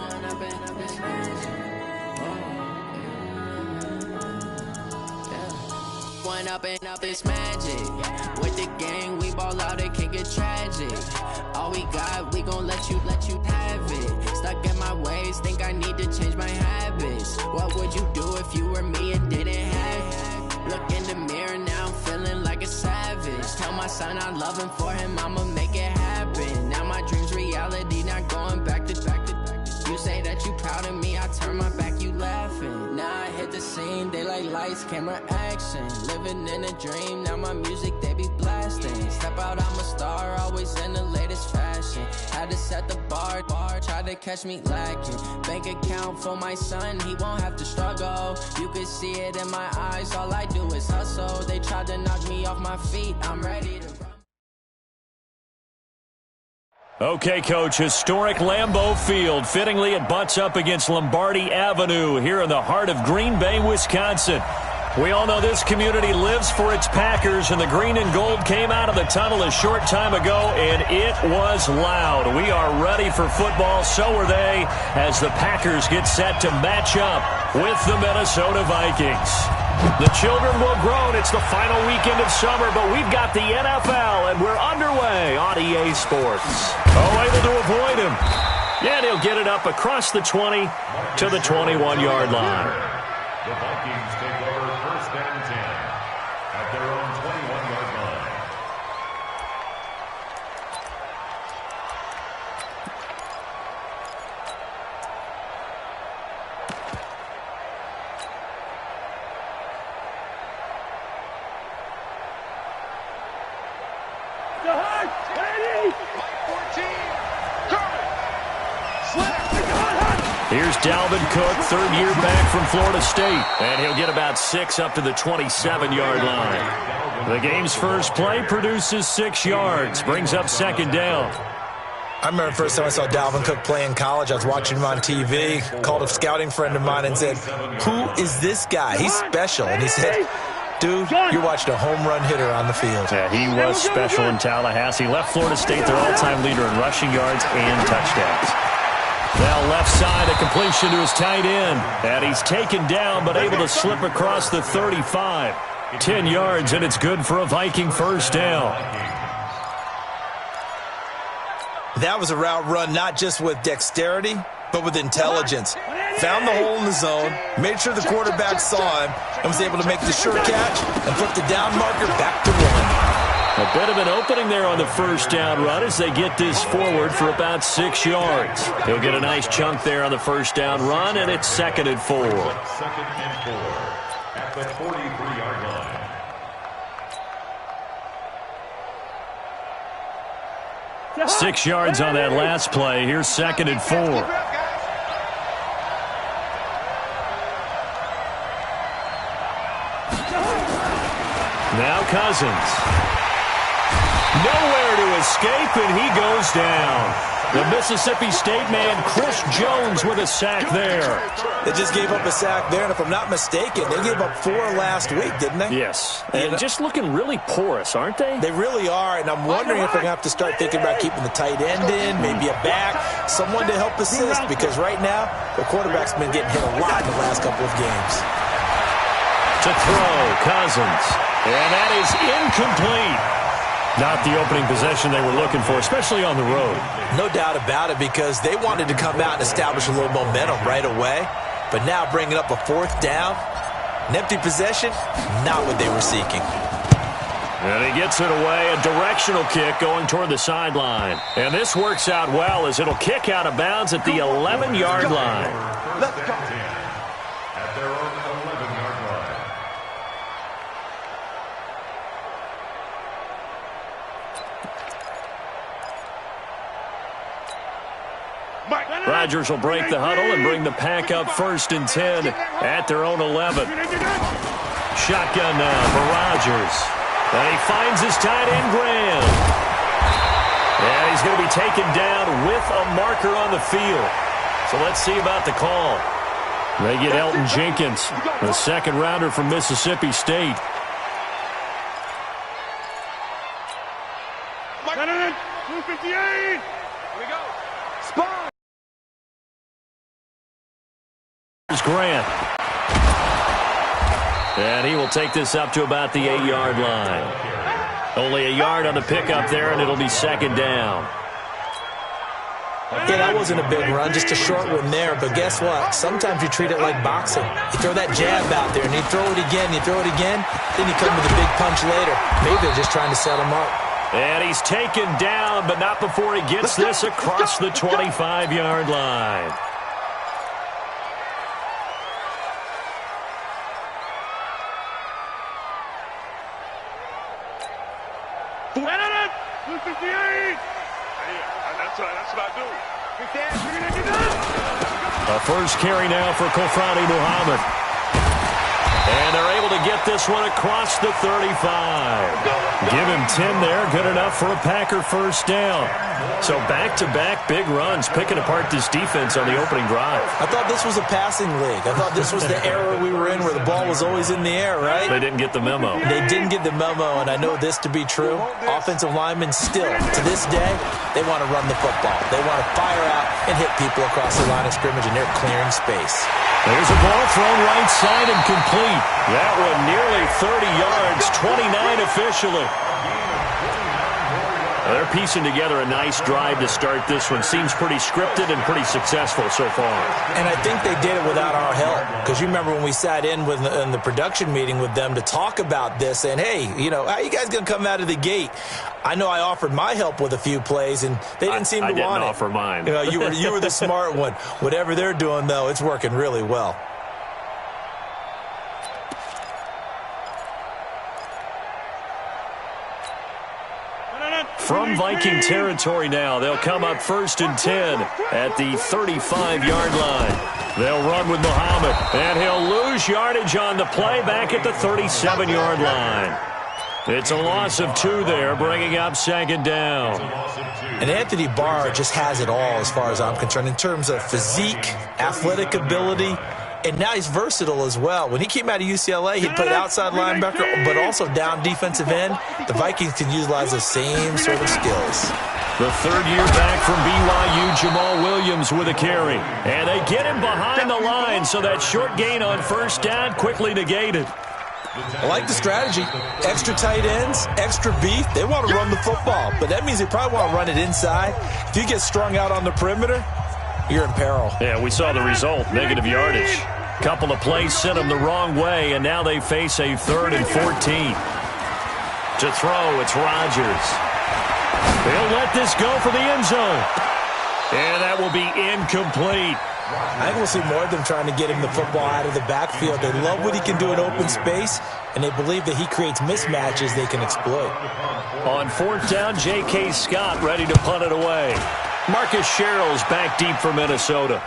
One up and up, it's magic. With the gang, we ball out, it can get tragic. All we got, we gon' let you have it. Stuck in my ways, think I need to change my habits. What would you do if you were me and didn't have it? Look in the mirror now, I'm feeling like a savage. Tell my son I love him, for him I'ma make it happen. Now my dream's reality, not going back to. You say that you proud of me, I turn my back, you laughing. Now I hit the scene, they like lights, camera, action. Living in a dream, now my music, they be blasting. Step out, I'm a star, always in the latest fashion. Had to set the bar, try to catch me lacking. Bank account for my son, he won't have to struggle. You can see it in my eyes, all I do is hustle. They tried to knock me off my feet, I'm ready to run. Okay, Coach, historic Lambeau Field. Fittingly, it butts up against Lombardi Avenue here in the heart of Green Bay, Wisconsin. We all know this community lives for its Packers, and the green and gold came out of the tunnel a short time ago, and it was loud. We are ready for football, so are they, as the Packers get set to match up with the Minnesota Vikings. The children will grow, and it's the final weekend of summer, but we've got the NFL, and we're underway on EA Sports. Oh, able to avoid him. And he'll get it up across the 20 to the 21-yard line. The Vikings take over first and 10 at their own 21-yard line. Here's Dalvin Cook, third year back from Florida State. And he'll get about 6 up to the 27-yard line. The game's first play produces 6 yards, brings up second down. I remember the first time I saw Dalvin Cook play in college. I was watching him on TV, called a scouting friend of mine and said, "Who is this guy? He's special." And he said, "Dude, you're watching a home run hitter on the field." Yeah, he was special in Tallahassee. Left Florida State their all-time leader in rushing yards and touchdowns. Now left side, a completion to his tight end. And he's taken down, but able to slip across the 35. 10 yards, and it's good for a Viking first down. That was a route run not just with dexterity, but with intelligence. Found the hole in the zone, made sure the quarterback saw him, and was able to make the sure catch and put the down marker back to one. A bit of an opening there on the first down run as they get this forward for about 6 yards. He'll get a nice chunk there on the first down run, and it's 2nd and 4. 2nd and 4 at the 43-yard line. 6 yards on that last play. Here's 2nd and 4. Now Cousins. Nowhere to escape, and he goes down. The Mississippi State man, Chris Jones, with a sack there. They just gave up a sack there, and if I'm not mistaken, they gave up 4 last week, didn't they? Yes, and just looking really porous, aren't they? They really are, and I'm wondering if they're going to have to start thinking about keeping the tight end in, maybe a back, someone to help assist, because right now, the quarterback's been getting hit a lot in the last couple of games. To throw, Cousins, and that is incomplete. Not the opening possession they were looking for, especially on the road. No doubt about it, because they wanted to come out and establish a little momentum right away. But now bringing up a 4th down, an empty possession, not what they were seeking. And he gets it away, a directional kick going toward the sideline. And this works out well as it'll kick out of bounds at the 11-yard line. Let's go. At their own 11-yard line. Rodgers will break the huddle and bring the pack up 1st and 10 at their own 11. Shotgun now for Rodgers. And he finds his tight end, Graham. And he's going to be taken down with a marker on the field. So let's see about the call. They get Elton Jenkins, the 2nd rounder from Mississippi State. Here's Grant. And he will take this up to about the 8-yard line. Only a yard on the pickup there, and it'll be second down. Yeah, that wasn't a big run, just a short one there. But guess what? Sometimes you treat it like boxing. You throw that jab out there, and you throw it again, then you come with a big punch later. Maybe they're just trying to set him up. And he's taken down, but not before he gets this across the 25-yard line. A first carry now for Kofrani Muhammad. And they're able to get this one across the 35. Give him 10 there. Good enough for a Packer first down. So back-to-back big runs, picking apart this defense on the opening drive. I thought this was a passing league. I thought this was the era we were in where the ball was always in the air, right? They didn't get the memo. They didn't get the memo, and I know this to be true. Offensive linemen still, to this day, they want to run the football. They want to fire out and hit people across the line of scrimmage, and they're clearing space. There's a ball thrown right side and complete. That one nearly 30 yards, 29 officially. They're piecing together a nice drive to start this one. Seems pretty scripted and pretty successful so far. And I think they did it without our help. Because you remember when we sat in the production meeting with them to talk about this, and hey, you know, how are you guys going to come out of the gate? I know I offered my help with a few plays, and they didn't seem to want it. I didn't offer mine. You know, you were the smart one. Whatever they're doing, though, it's working really well. From Viking territory now, they'll come up 1st and 10 at the 35-yard line. They'll run with Muhammad, and he'll lose yardage on the play back at the 37-yard line. It's a loss of 2 there, bringing up second down. And Anthony Barr just has it all as far as I'm concerned in terms of physique, athletic ability, and now he's versatile as well. When he came out of UCLA, he played outside linebacker, but also down defensive end. The Vikings can utilize the same sort of skills. The third year back from BYU, Jamal Williams with a carry. And they get him behind the line, so that short gain on first down quickly negated. I like the strategy. Extra tight ends, extra beef. They want to run the football, but that means they probably want to run it inside. If you get strung out on the perimeter, you're in peril. Yeah, we saw the result, negative yardage. Couple of plays sent them the wrong way, and now they face a 3rd and 14. To throw, it's Rodgers. They'll let this go for the end zone. And that will be incomplete. I think we'll see more of them trying to get him the football out of the backfield. They love what he can do in open space, and they believe that he creates mismatches they can exploit. On 4th down, J.K. Scott ready to punt it away. Marcus Sherrill's back deep for Minnesota.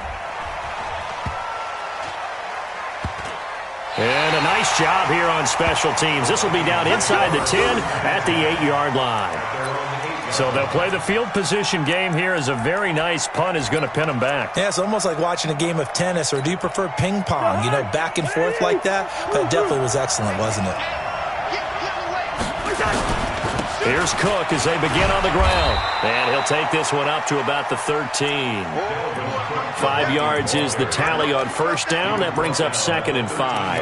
And a nice job here on special teams. This will be down inside the 10 at the 8-yard line. So they'll play the field position game here as a very nice punt is going to pin them back. Yeah, it's almost like watching a game of tennis, or do you prefer ping pong? You know, back and forth like that? That definitely was excellent, wasn't it? Here's Cook as they begin on the ground. And he'll take this one up to about the 13. 5 yards is the tally on first down. That brings up 2nd and 5.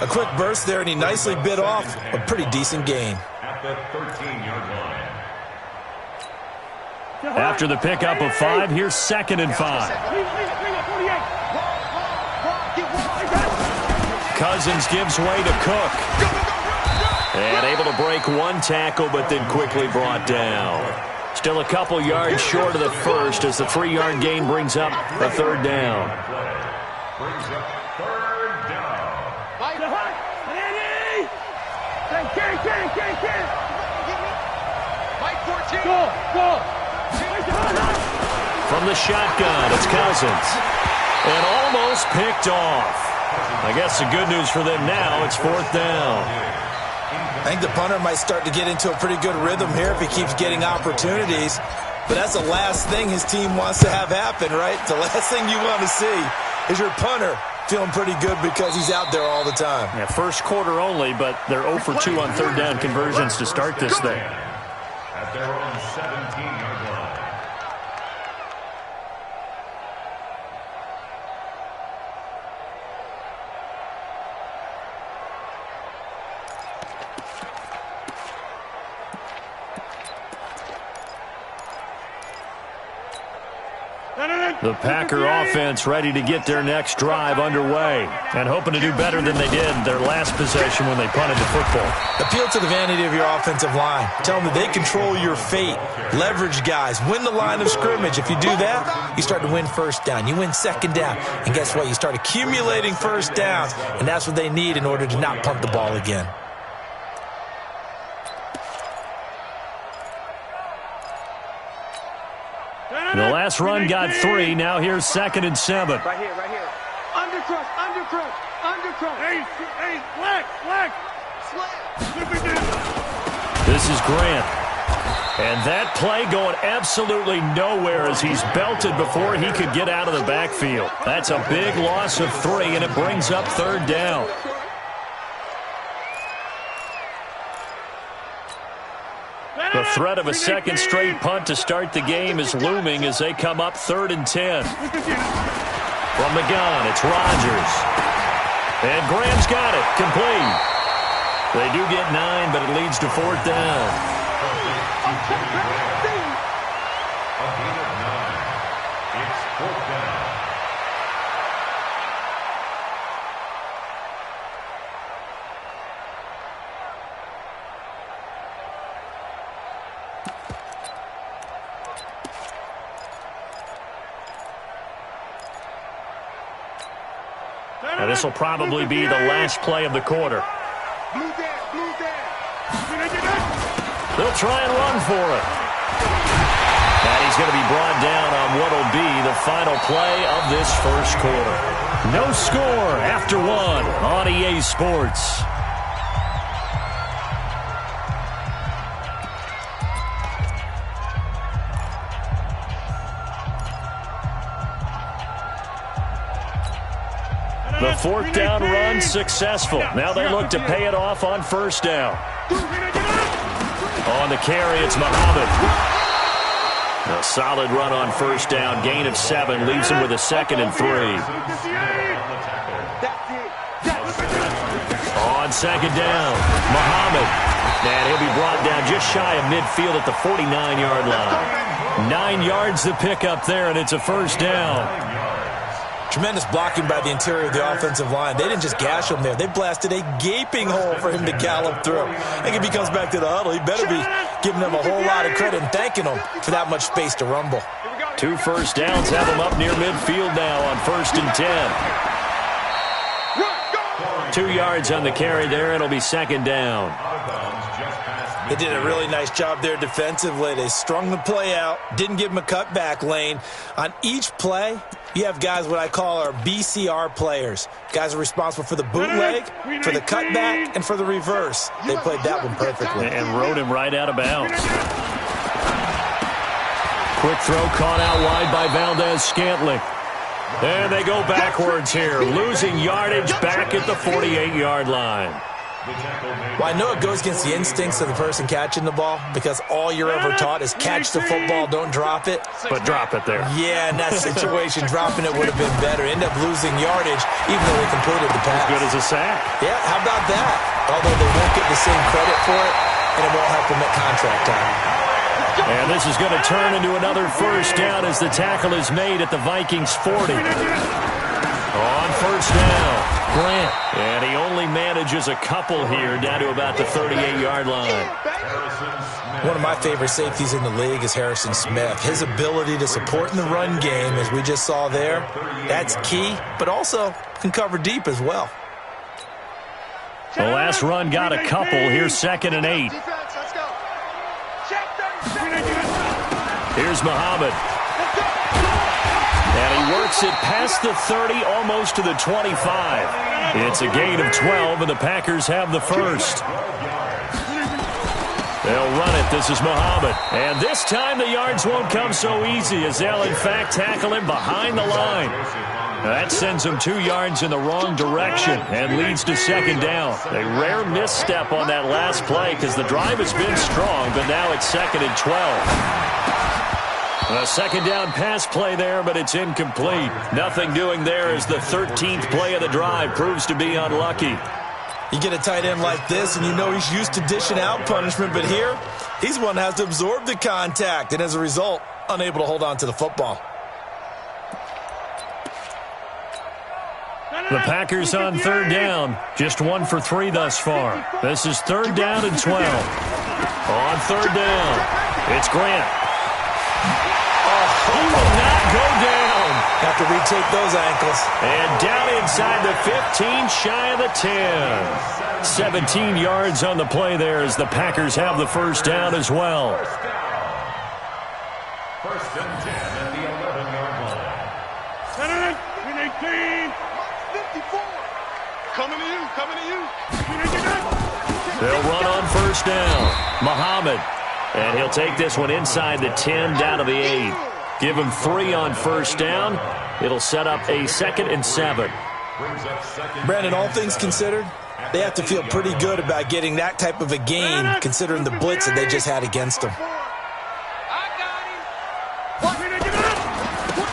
A quick burst there, and he nicely bit off a pretty decent gain. At the 13-yard line. After the pickup of 5, here's 2nd and 5. Cousins gives way to Cook. And able to break one tackle, but then quickly brought down. Still a couple yards short of the first as the 3-yard gain brings up a 3rd down. Brings up 3rd down. From the shotgun, it's Cousins. And almost picked off. I guess the good news for them now, it's 4th down. I think the punter might start to get into a pretty good rhythm here if he keeps getting opportunities. But that's the last thing his team wants to have happen, right? The last thing you want to see is your punter feeling pretty good because he's out there all the time. Yeah, first quarter only, but they're 0 for 2 on 3rd down conversions to start this thing. At their own 17-yard line. The Packer offense ready to get their next drive underway and hoping to do better than they did their last possession when they punted the football. Appeal to the vanity of your offensive line. Tell them that they control your fate. Leverage guys. Win the line of scrimmage. If you do that, you start to win first down. You win second down. And guess what? You start accumulating first downs. And that's what they need in order to not punt the ball again. The last run got 3. Now here's 2nd and 7. Right here. Undercrush. Hey, flag. This is Grant. And that play going absolutely nowhere as he's belted before he could get out of the backfield. That's a big loss of 3, and it brings up 3rd down. The threat of a second straight punt to start the game is looming as they come up 3rd and 10. From the gun, it's Rodgers. And Graham's got it, complete. They do get 9, but it leads to 4th down. A gain of 9. It's 4th down. Now this will probably be the last play of the quarter. They'll try and run for it. And he's going to be brought down on what will be the final play of this first quarter. No score after 1 on EA Sports. The 4th down run successful. Now they look to pay it off on 1st down. On the carry, it's Muhammad. A solid run on 1st down. Gain of 7 leaves him with a 2nd and 3. On 2nd down, Muhammad. And he'll be brought down just shy of midfield at the 49-yard line. 9 yards to pick up there, and it's a 1st down. Tremendous blocking by the interior of the offensive line. They didn't just gash him there. They blasted a gaping hole for him to gallop through. I think if he comes back to the huddle, he better be giving them a whole lot of credit and thanking them for that much space to rumble. 2 first downs have him up near midfield now on 1st and 10. 2 yards on the carry there. It'll be 2nd down. They did a really nice job there defensively. They strung the play out, didn't give him a cutback lane. On each play, you have guys what I call our BCR players. Guys are responsible for the bootleg, for the cutback, and for the reverse. They played that one perfectly. And rode him right out of bounds. Quick throw caught out wide by Valdez-Scantling. And they go backwards here, losing yardage back at the 48-yard line. Well, I know it goes against the instincts of the person catching the ball because all you're ever taught is catch the football, don't drop it. But drop it there. Yeah, in that situation, dropping it would have been better. End up losing yardage even though they completed the pass. As good as a sack. Yeah, how about that? Although they won't get the same credit for it, and it won't help them at contract time. And this is going to turn into another 1st down as the tackle is made at the Vikings 40. On 1st down, Grant. And he only manages a couple here down to about the 38-yard line. One of my favorite safeties in the league is Harrison Smith. His ability to support in the run game, as we just saw there, that's key, but also can cover deep as well. The last run got a couple. Here's 2nd and 8. Here's Muhammad. And he works it past the 30, almost to the 25. It's a gain of 12, and the Packers have the 1st. They'll run it. This is Muhammad. And this time the yards won't come so easy as they'll, in fact, tackle him behind the line. That sends him 2 yards in the wrong direction and leads to 2nd down. A rare misstep on that last play because the drive has been strong, but now it's 2nd and 12. A 2nd down pass play there, but it's incomplete. Nothing doing there as the 13th play of the drive proves to be unlucky. You get a tight end like this, and you know he's used to dishing out punishment, but here, he's one that has to absorb the contact, and as a result, unable to hold on to the football. The Packers on third down. Just 1 for 3 thus far. This is third down and 12. On third down, it's Grant. He will not go down. Have to retake those ankles. And down inside the 15, shy of the 10. 17 yards on the play there as the Packers have the first down as well. First and 10 at the 11-yard line. 18. 54. Coming to you. Coming to you. They'll run on first down. Muhammad. And he'll take this one inside the 10 down to the 8. Give him 3 on first down. It'll set up a 2nd and 7. Brandon, all things considered, they have to feel pretty good about getting that type of a gain considering the blitz that they just had against them.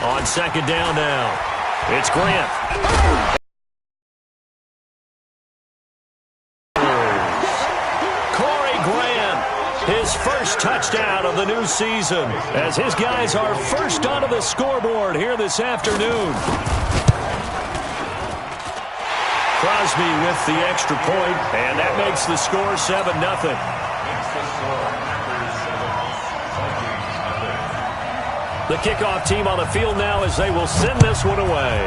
On second down now, it's Grant. His first touchdown of the new season as his guys are first onto the scoreboard here this afternoon. Crosby with the extra point, and that makes the score 7-0. The kickoff team on the field now as they will send this one away.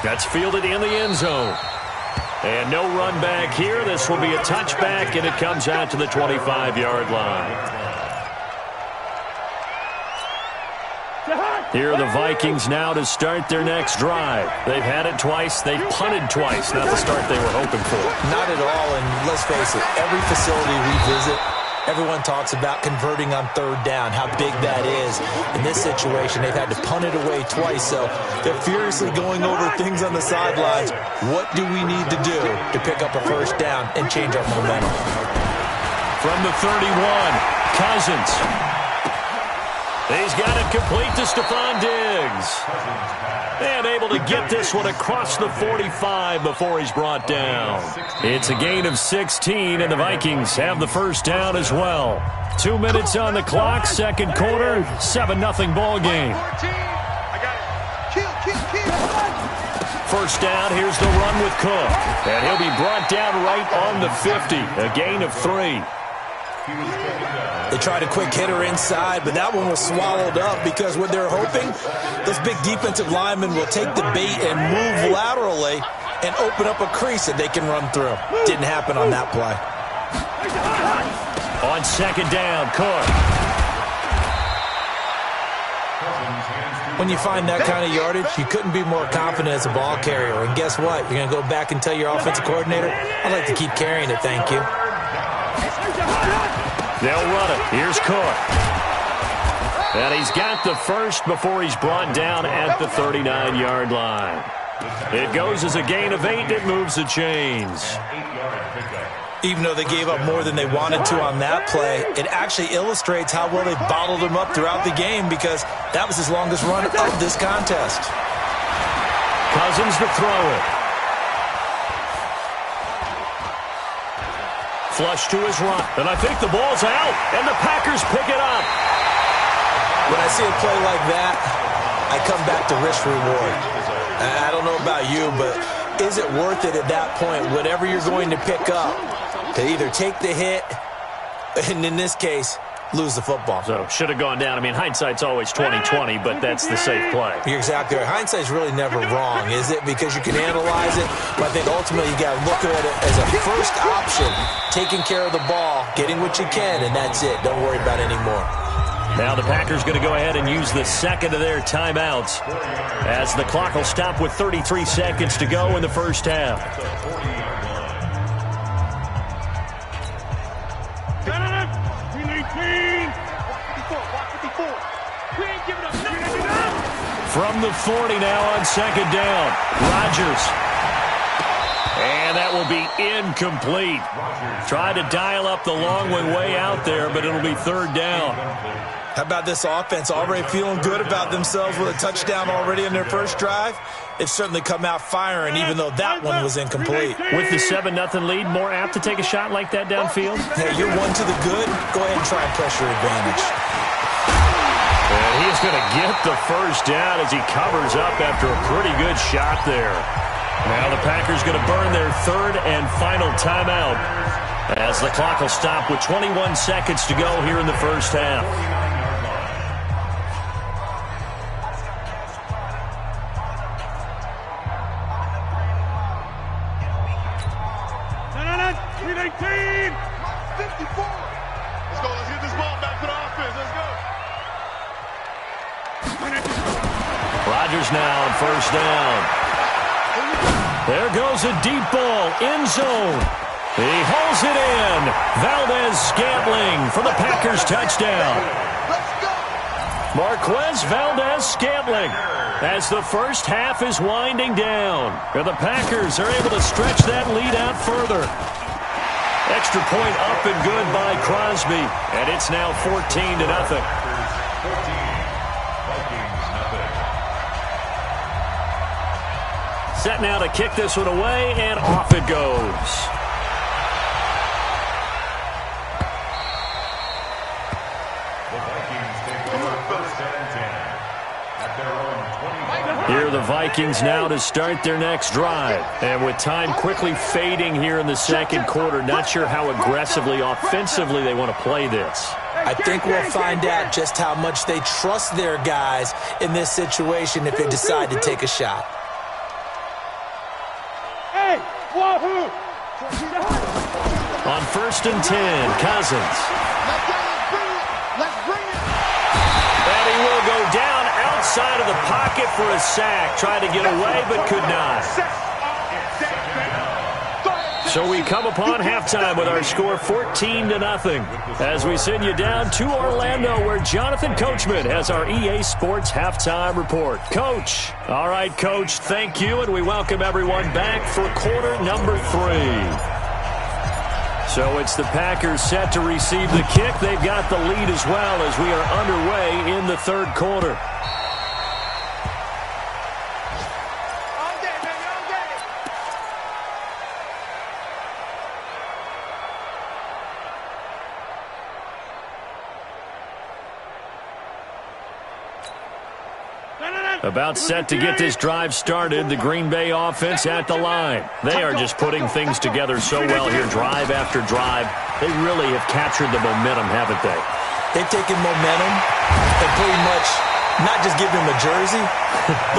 That's fielded in the end zone. And no run back here. This will be a touchback, and it comes out to the 25-yard line. Here are the Vikings now to start their next drive. They've had it twice. They've punted twice. Not the start they were hoping for. Not at all, and let's face it, every facility we visit, everyone talks about converting on third down, how big that is. In this situation, they've had to punt it away twice, so they're furiously going over things on the sidelines. What do we need to do to pick up a first down and change our momentum? From the 31, Cousins. He's got it complete to Stephon Diggs. And able to get this one across the 45 before he's brought down. It's a gain of 16, and the Vikings have the first down as well. 2 minutes on the clock, second quarter, 7-0 ball game. First down, here's the run with Cook. And he'll be brought down right on the 50, a gain of 3. They tried a quick hitter inside, but that one was swallowed up because what they're hoping, those big defensive linemen will take the bait and move laterally and open up a crease that they can run through. Didn't happen on that play. On second down, Cook. When you find that kind of yardage, you couldn't be more confident as a ball carrier. And guess what? You're going to go back and tell your offensive coordinator, I'd like to keep carrying it, thank you. They'll run it. Here's Cook. And he's got the first before he's brought down at the 39-yard line. It goes as a gain of 8. It moves the chains. Even though they gave up more than they wanted to on that play, it actually illustrates how well they bottled him up throughout the game because that was his longest run of this contest. Cousins to throw it. Flush to his right. And I think the ball's out, and the Packers pick it up. When I see a play like that, I come back to risk reward. I don't know about you, but is it worth it at that point, whatever you're going to pick up, to either take the hit, and in this case, lose the football? So, should have gone down. I mean, hindsight's always 20/20, but that's the safe play. You're exactly right. Hindsight's really never wrong, is it? Because you can analyze it, but I think ultimately you got to look at it as a first option, taking care of the ball, getting what you can, and that's it. Don't worry about any more. Now the Packers going to go ahead and use the second of their timeouts as the clock will stop with 33 seconds to go in the first half. From the 40 now on second down, Rodgers. And that will be incomplete. Tried to dial up the long way out there, but it'll be third down. How about this offense already feeling good about themselves with a touchdown already in their first drive? They've certainly come out firing, even though that one was incomplete. With the 7-0 lead, more apt to take a shot like that downfield? Hey, you're one to the good. Go ahead and try and press your advantage. And he is going to get the first down as he covers up after a pretty good shot there. Now the Packers going to burn their third and final timeout as the clock will stop with 21 seconds to go here in the first half. Rodgers now on first down. There goes a deep ball, end zone. He hauls it in. Valdez-Scantling for the Packers touchdown. Marquez Valdez-Scantling as the first half is winding down. And the Packers are able to stretch that lead out further. Extra point up and good by Crosby. And it's now 14-0. Set now to kick this one away, and off it goes. The Vikings take over first and 10 at their own 20. Here are the Vikings now to start their next drive. And with time quickly fading here in the second quarter, not sure how aggressively, offensively they want to play this. I think we'll find out just how much they trust their guys in this situation if they decide to take a shot. On first and 10, Cousins. And he will go down outside of the pocket for a sack. Tried to get away, but could not. So we come upon halftime with our score 14-0. As we send you down to Orlando, where Jonathan Coachman has our EA Sports halftime report. Coach. All right, Coach, thank you, and we welcome everyone back for quarter number 3. So it's the Packers set to receive the kick. They've got the lead as well as we are underway in the third quarter. About set to get this drive started, the Green Bay offense at the line. They are just putting things together so well here, drive after drive. They really have captured the momentum, haven't they? They've taken momentum and pretty much not just given them a jersey,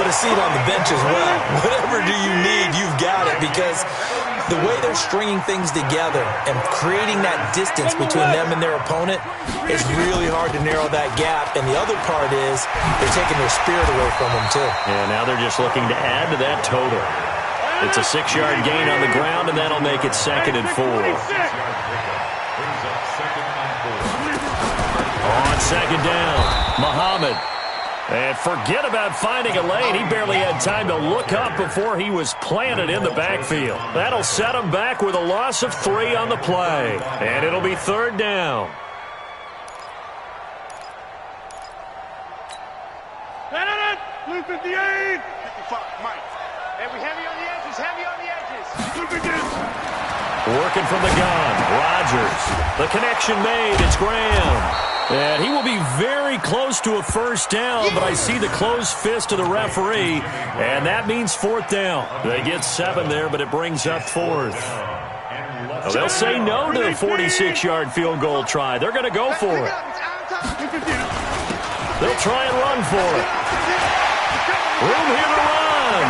but a seat on the bench as well. Whatever do you need, you've got it, because the way they're stringing things together and creating that distance between them and their opponent is really hard to narrow that gap. And the other part is they're taking their spirit away from them, too. Yeah, now they're just looking to add to that total. It's a 6-yard gain on the ground, and that'll make it 2nd and 4. On second down, Muhammad. And forget about finding a lane. He barely had time to look up before he was planted in the backfield. That'll set him back with a loss of 3 on the play. And it'll be 3rd down. Blue 58. 55, Mike. And we heavy on the edges, heavy on the edges. Working from the gun, Rodgers. The connection made, it's Graham. And he will be very close to a first down, but I see the closed fist of the referee, and that means 4th down. They get 7 there, but it brings up 4th. Well, they'll say no to the 46-yard field goal try. They're going to go for it. They'll try and run for it. Room here to run.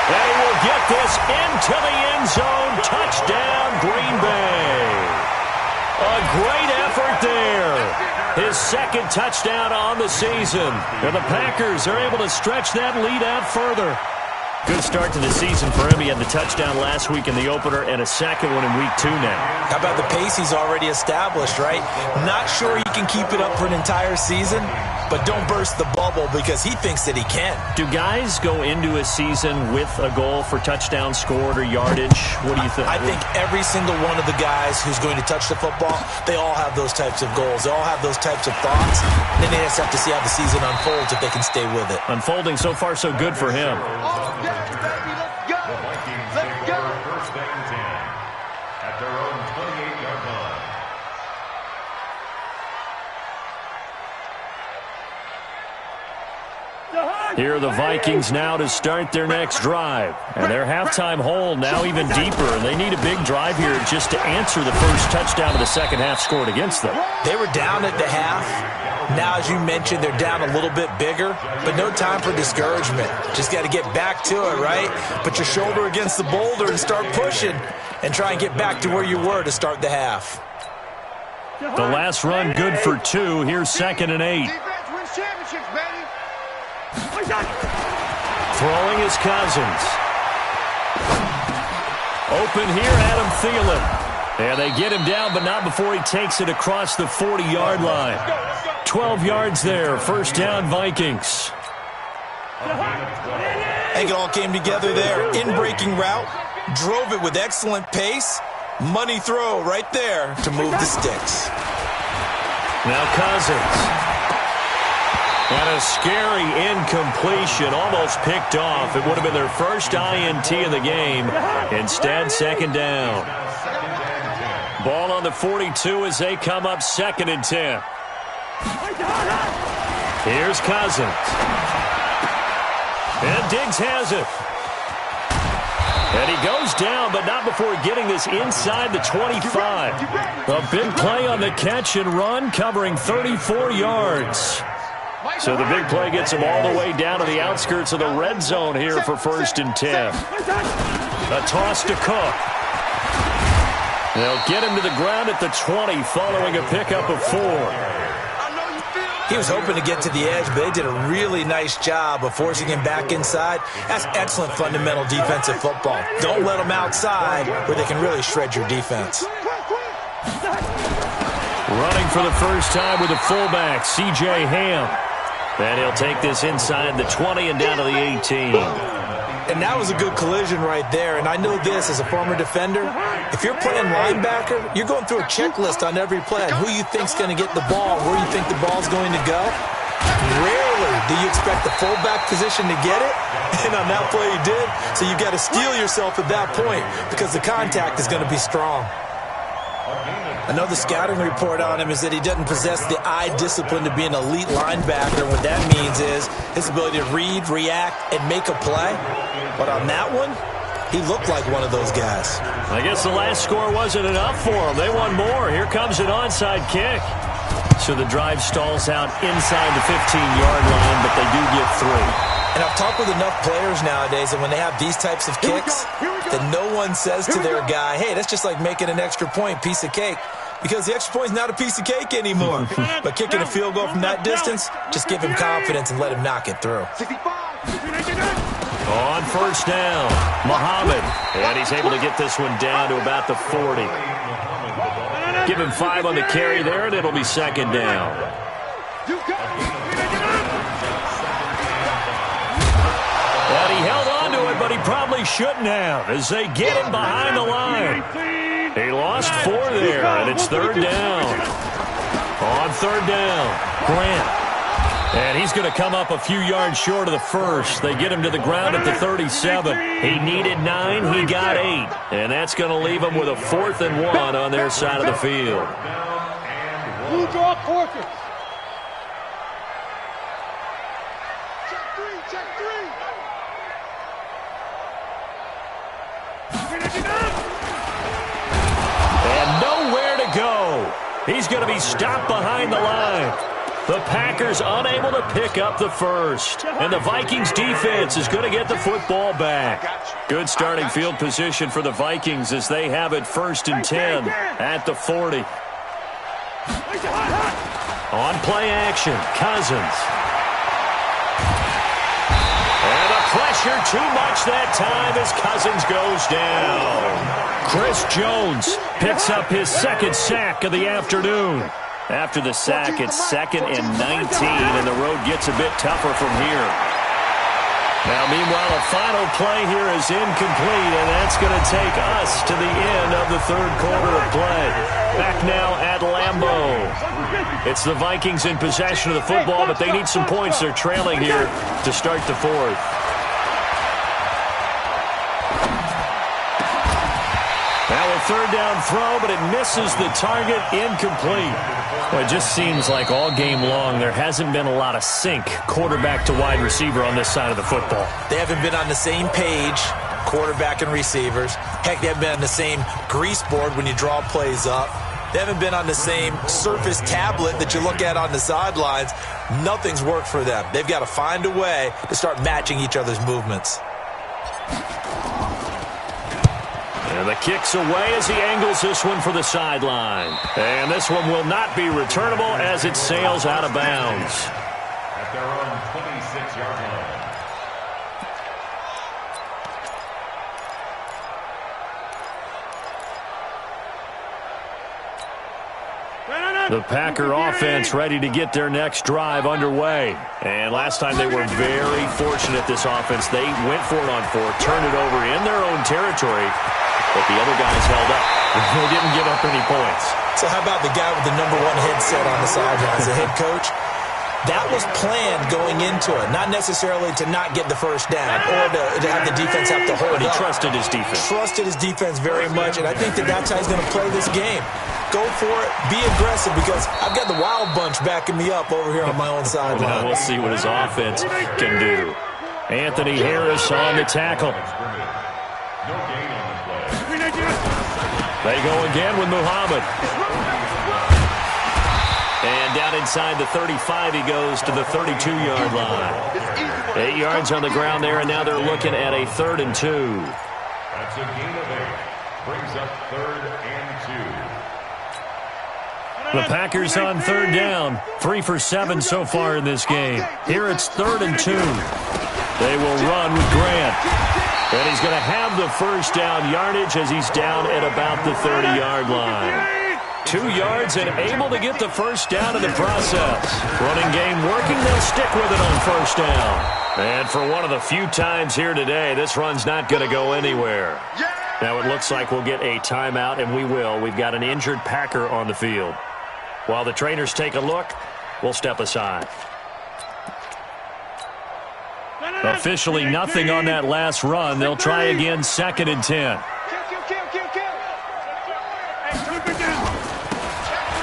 And he will get this into the end zone. Touchdown, Green Bay. A great effort there. His 2nd touchdown on the season. And the Packers are able to stretch that lead out further. Good start to the season for him. He had the touchdown last week in the opener and a 2nd one in week 2 now. How about the pace he's already established, right? Not sure he can keep it up for an entire season, but don't burst the bubble because he thinks that he can. Do guys go into a season with a goal for touchdown scored or yardage? What do you think? I think every single one of the guys who's going to touch the football, they all have those types of goals. They all have those types of thoughts. And then they just have to see how the season unfolds if they can stay with it. Unfolding so far so good for him. The Vikings take over first and 10 at their own 28-yard line. Here are the Vikings now to start their next drive. And their halftime hole now even deeper, and they need a big drive here just to answer the first touchdown of the second half scored against them. They were down at the half. Now, as you mentioned, they're down a little bit bigger, but no time for discouragement. Just got to get back to it, right? Put your shoulder against the boulder and start pushing and try and get back to where you were to start the half. The last run good for 2. Here's 2nd and 8. Defense wins championships, baby. Throwing is Cousins. Open here, Adam Thielen. And they get him down, but not before he takes it across the 40-yard line. 12 yards there. First down, Vikings. I think it all came together there. In-breaking route. Drove it with excellent pace. Money throw right there to move the sticks. Now Cousins. And a scary incompletion, almost picked off. It would have been their first INT of the game. Instead, 2nd down. Ball on the 42 as they come up 2nd and 10. Here's Cousins. And Diggs has it. And he goes down, but not before getting this inside the 25. A big play on the catch and run, covering 34 yards. So the big play gets him all the way down to the outskirts of the red zone here for 1st and 10. A toss to Cook. They'll get him to the ground at the 20 following a pickup of 4. He was hoping to get to the edge, but they did a really nice job of forcing him back inside. That's excellent fundamental defensive football. Don't let them outside where they can really shred your defense. Running for the first time with a fullback, C.J. Ham. And he'll take this inside the 20 and down to the 18. And that was a good collision right there. And I know this as a former defender. If you're playing linebacker, you're going through a checklist on every play on who you think's going to get the ball, where you think the ball's going to go. Rarely do you expect the fullback position to get it. And on that play he did. So you've got to steel yourself at that point because the contact is going to be strong. Another scouting report on him is that he doesn't possess the eye discipline to be an elite linebacker. What that means is his ability to read, react, and make a play. But on that one, he looked like one of those guys. I guess the last score wasn't enough for him. They want more. Here comes an onside kick. So the drive stalls out inside the 15-yard line, but they do get 3. And I've talked with enough players nowadays that when they have these types of kicks, that no one says to their guy, hey, that's just like making an extra point, piece of cake. Because the extra point is not a piece of cake anymore. But kicking a field goal from that distance, just give him confidence and let him knock it through. On first down, Muhammad. And he's able to get this one down to about the 40. Give him 5 on the carry there, and it'll be 2nd down. And he held on to it, but he probably shouldn't have as they get him behind the line. He lost 4 there, and it's 3rd down. On 3rd down, Grant. And he's going to come up a few yards short of the first. They get him to the ground at the 37. He needed 9, he got 8. And that's going to leave him with a 4th and 1 on their side of the field. Blue draw quarters. Check 3. And nowhere to go. He's going to be stopped behind the line. The Packers unable to pick up the first. And the Vikings defense is going to get the football back. Good starting field position for the Vikings as they have it 1st and 10 at the 40. On play action, Cousins. And a pressure too much that time as Cousins goes down. Chris Jones picks up his 2nd sack of the afternoon. After the sack, it's 2nd and 19, and the road gets a bit tougher from here. Now, meanwhile, a final play here is incomplete, and that's going to take us to the end of the 3rd quarter of play. Back now at Lambeau. It's the Vikings in possession of the football, but they need some points. They're trailing here to start the 4th. Now a 3rd down throw, but it misses the target, incomplete. Well, it just seems like all game long there hasn't been a lot of sync quarterback to wide receiver on this side of the football. They haven't been on the same page, quarterback and receivers. Heck, they haven't been on the same grease board when you draw plays up. They haven't been on the same Surface tablet that you look at on the sidelines. Nothing's worked for them. They've got to find a way to start matching each other's movements. And the kick's away as he angles this one for the sideline. And this one will not be returnable as it sails out of bounds. At their own 26-yard line. The Packer offense ready to get their next drive underway. And last time they were very fortunate, this offense. They went for it on fourth, turned it over in their own territory, but the other guys held up. They didn't give up any points. So how about the guy with the #1 headset on the sidelines, the head coach? That was planned going into it, not necessarily to not get the first down or to have the defense have to hold up. But he trusted his defense. Trusted his defense very much, and I think that's how he's going to play this game. Go for it, be aggressive, because I've got the Wild Bunch backing me up over here on my own sideline. Now we'll see what his offense can do. Anthony Harris on the tackle. No gain on the play. They go again with Muhammad. And down inside the 35, he goes to the 32-yard line. 8 yards on the ground there, and now they're looking at a 3rd and 2. That's a gain of 8. Brings up 3rd and 2. The Packers on 3rd down. 3 for 7 so far in this game. Here it's 3rd and 2. They will run with Grant. And he's going to have the first down yardage as he's down at about the 30-yard line. 2 yards and able to get the first down in the process. Running game working, they'll stick with it on first down. And for one of the few times here today, this run's not going to go anywhere. Now it looks like we'll get a timeout, and we will. We've got an injured Packer on the field. While the trainers take a look, we'll step aside. Officially nothing on that last run. They'll try again, 2nd and 10.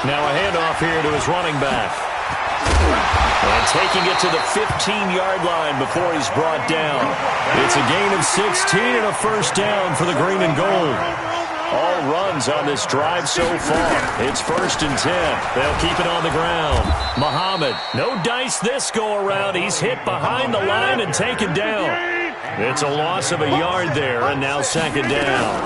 Now a handoff here to his running back. And taking it to the 15-yard line before he's brought down. It's a gain of 16 and a first down for the green and gold. All runs on this drive so far. It's 1st and 10. They'll keep it on the ground. Muhammad, no dice this go-around. He's hit behind the line and taken down. It's a loss of a yard there, and now 2nd down.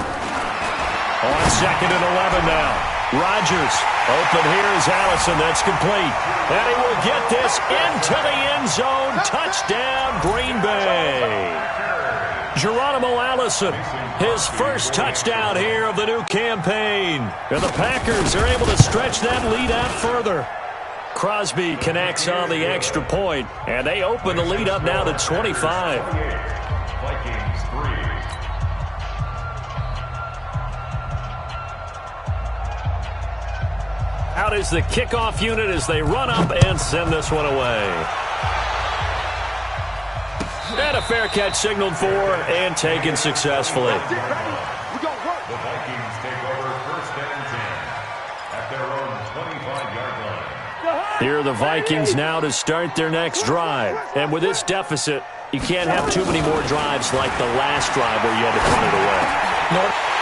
On 2nd and 11 now. Rodgers, open here is Allison. That's complete. And he will get this into the end zone. Touchdown, Green Bay. Geronimo Allison, his first touchdown here of the new campaign. And the Packers are able to stretch that lead out further. Crosby connects on the extra point, and they open the lead up now to 25. Vikings 3. Out is the kickoff unit as they run up and send this one away. And a fair catch signaled for and taken successfully. The Vikings take over 1st and 10 at their own 25-yard line. Here are the Vikings now to start their next drive. And with this deficit, you can't have too many more drives like the last drive where you had to put it away.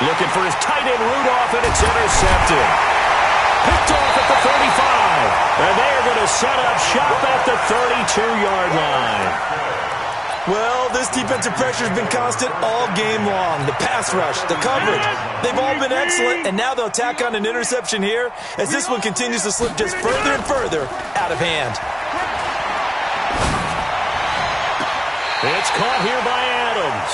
Looking for his tight end Rudolph, and it's intercepted. Picked off at the 35. And they are going to set up shop at the 32-yard line. Well, this defensive pressure has been constant all game long. The pass rush, the coverage, they've all been excellent, and now they'll tack on an interception here as this one continues to slip just further and further out of hand. It's caught here by Adams.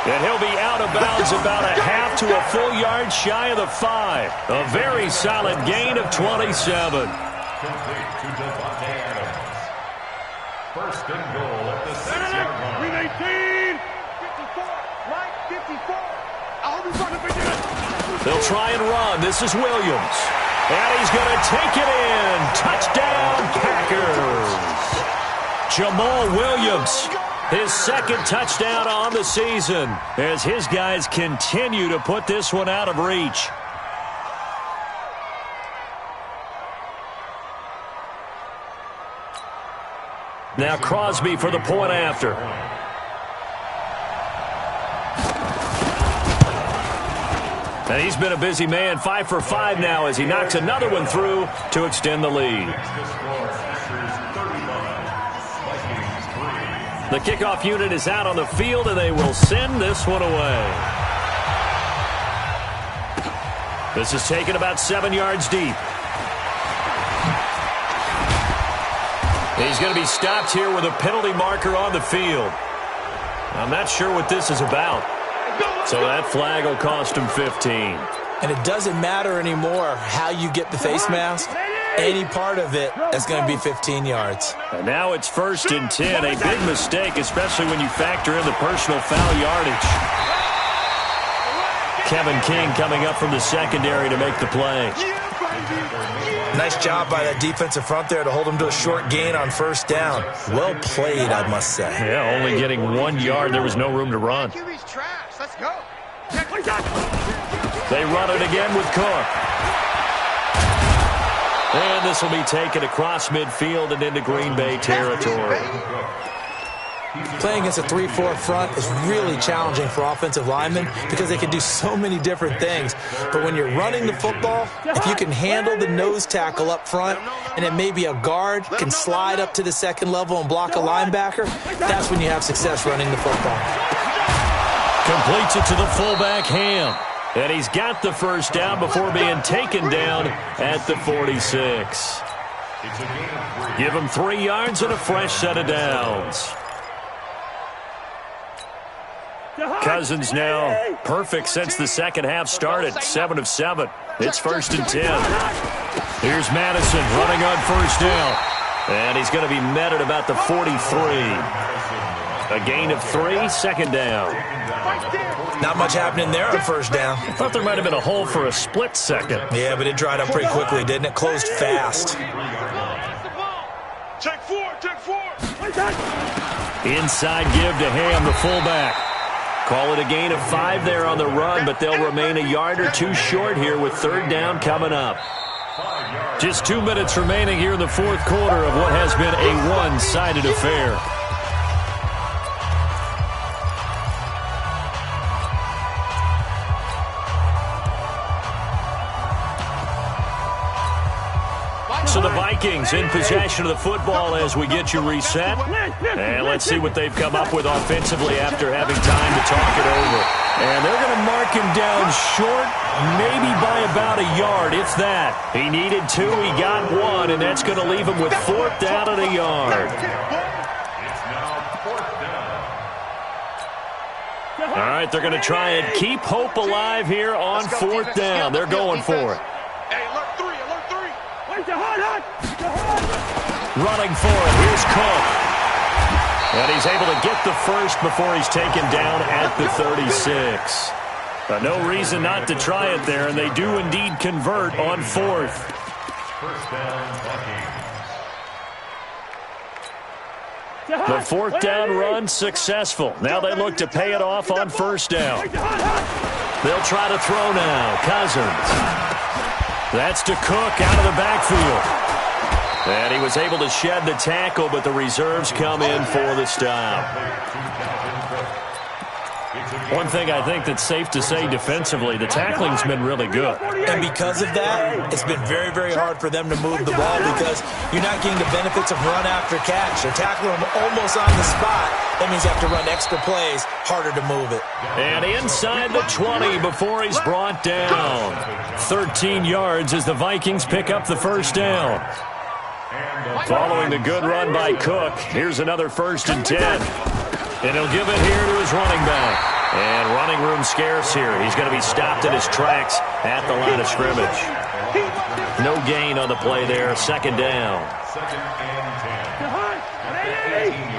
And he'll be out of bounds about a half to a full yard shy of the 5. A very solid gain of 27. Complete to Devontae Adams. 1st and goal at the 6-yard line. Green 18. 54. Right 54. I hope he's running for you. They'll try and run. This is Williams. And he's going to take it in. Touchdown, Packers. Jamal Williams. His 2nd touchdown on the season as his guys continue to put this one out of reach. Now Crosby for the point after. And he's been a busy man, 5 for 5 now as he knocks another one through to extend the lead. The kickoff unit is out on the field, and they will send this one away. This is taken about 7 yards deep. He's going to be stopped here with a penalty marker on the field. I'm not sure what this is about. So that flag will cost him 15. And it doesn't matter anymore how you get the face mask. Any part of it is going to be 15 yards. And now it's 1st and 10. A big mistake, especially when you factor in the personal foul yardage. Kevin King coming up from the secondary to make the play. Nice job by that defensive front there to hold him to a short gain on 1st down. Well played, I must say. Yeah, only getting 1 yard. There was no room to run. Let's go. They run it again with Cook. And this will be taken across midfield and into Green Bay territory. Playing against a 3-4 front is really challenging for offensive linemen because they can do so many different things. But when you're running the football, if you can handle the nose tackle up front and then maybe a guard can slide up to the 2nd level and block a linebacker, that's when you have success running the football. Completes it to the fullback, Ham. And he's got the 1st down before being taken down at the 46. Give him 3 yards and a fresh set of downs. Cousins now perfect since the second half started, 7 of 7. It's 1st and 10. Here's Madison running on 1st down. And he's going to be met at about the 43. A gain of 3, 2nd down. Not much happening there on 1st down. I thought there might have been a hole for a split second. Yeah, but it dried up pretty quickly, didn't it? Closed fast. Check 4, check 4. Inside give to Ham, the fullback. Call it a gain of 5 there on the run, but they'll remain a yard or 2 short here with 3rd down coming up. Just 2 minutes remaining here in the 4th quarter of what has been a one-sided affair. So the Vikings in possession of the football as we get you reset. And let's see what they've come up with offensively after having time to talk it over. And they're going to mark him down short, maybe by about a yard, if that. He needed 2, he got 1, and that's going to leave him with 4th down and a yard. All right, they're going to try and keep hope alive here on 4th down. They're going for it. Running for it. Here's Cook. And he's able to get the 1st before he's taken down at the 36. But no reason not to try it there, and they do indeed convert on 4th. 1st down, Vikings. The 4th down run successful. Now they look to pay it off on 1st down. They'll try to throw now. Cousins. That's to Cook out of the backfield. And he was able to shed the tackle, but the reserves come in for the stop. One thing I think that's safe to say defensively, the tackling's been really good. And because of that, it's been very, very hard for them to move the ball because you're not getting the benefits of run after catch. They're tackling them almost on the spot. That means you have to run extra plays, harder to move it. And inside the 20 before he's brought down. 13 yards as the Vikings pick up the 1st down. Following the good run by Cook, here's another 1st and 10. And he'll give it here to his running back. And running room scarce here. He's going to be stopped in his tracks at the line of scrimmage. No gain on the play there. 2nd down. 2nd and 10.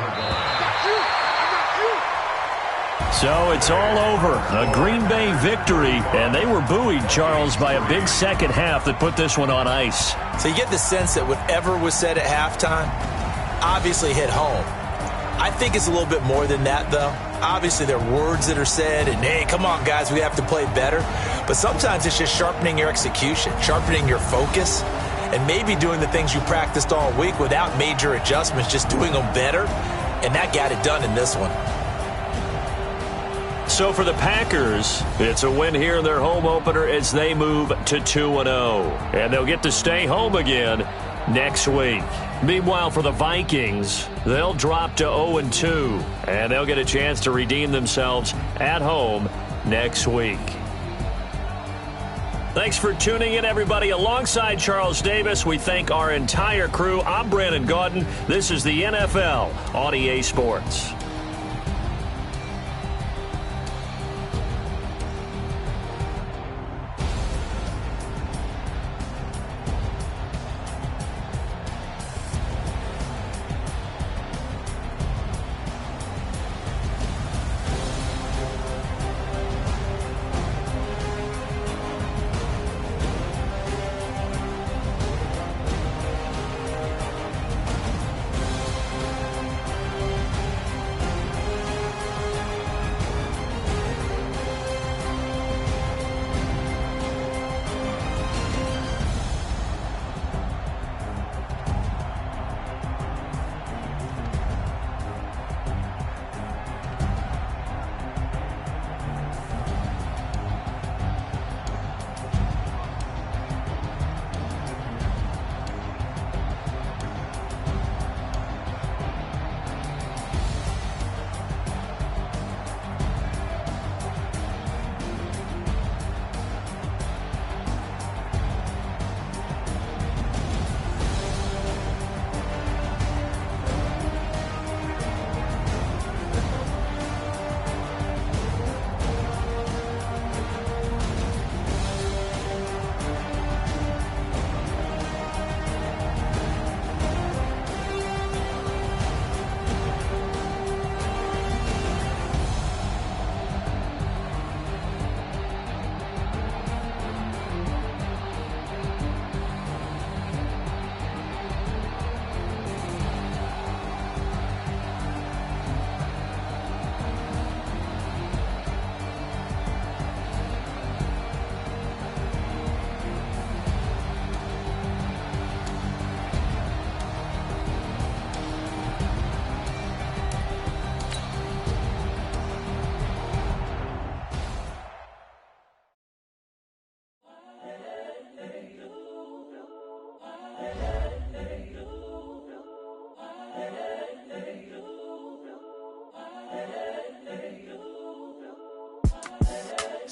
So it's all over. A Green Bay victory. And they were buoyed, Charles, by a big second half that put this one on ice. So you get the sense that whatever was said at halftime obviously hit home. I think it's a little bit more than that, though. Obviously, there are words that are said, and, hey, come on, guys, we have to play better. But sometimes it's just sharpening your execution, sharpening your focus. and maybe doing the things you practiced all week without major adjustments, just doing them better, and that got it done in this one. So for the Packers, it's a win here in their home opener as they move to 2-0. And they'll get to stay home again next week. Meanwhile, for the Vikings, they'll drop to 0-2, and they'll get a chance to redeem themselves at home next week. Thanks for tuning in, everybody. Alongside Charles Davis, we thank our entire crew. I'm Brandon Gaudin. This is the NFL on EA Sports.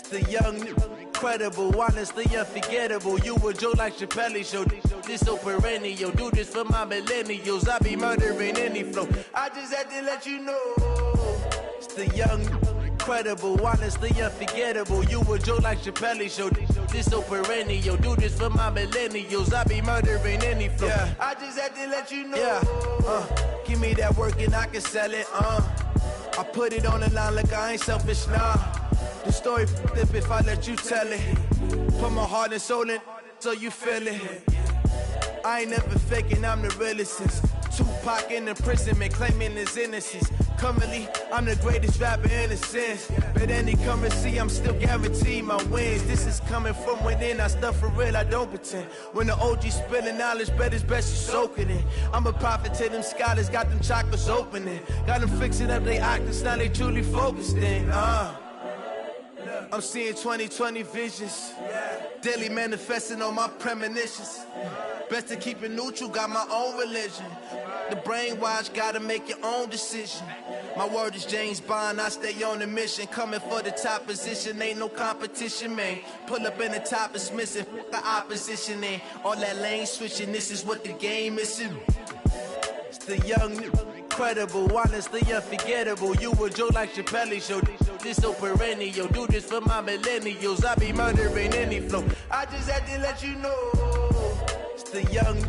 The young, incredible, honestly unforgettable. You a Joe like Chappelle show. This so perennial. Do this for my millennials. I be murdering any flow. I just had to let you know. It's the young, incredible, honestly unforgettable. You a Joe like Chappelle show. This so perennial. Do this for my millennials. I be murdering any flow. Yeah. I just had to let you know. Yeah. Give me that work and I can sell it. I put it on the line like I ain't selfish, nah. The story flip if I let you tell it. Put my heart and soul in so you feel it. I ain't never faking, I'm the realest since Tupac in imprisonment, claiming his innocence. Currently, I'm the greatest rapper in a sense. But any currency, I'm still guaranteed my wins. This is coming from within, I stuff for real, I don't pretend. When the OG spilling knowledge, bet it's best you soak it in. I'm a prophet to them scholars, got them chakras opening. Got them fixing up they octaves, now they truly focused in. I'm seeing 2020 visions. Daily manifesting on my premonitions. Best to keep it neutral, got my own religion. The brainwash, gotta make your own decision. My word is James Bond, I stay on the mission. Coming for the top position, ain't no competition, man. Pull up in the top, it's missing, the opposition in. All that lane switching, this is what the game is in. It's the young, incredible, honestly unforgettable. You a Joe like Chappelle show. This so perennial. Do this for my millennials. I be murdering any flow. I just had to let you know. It's the young,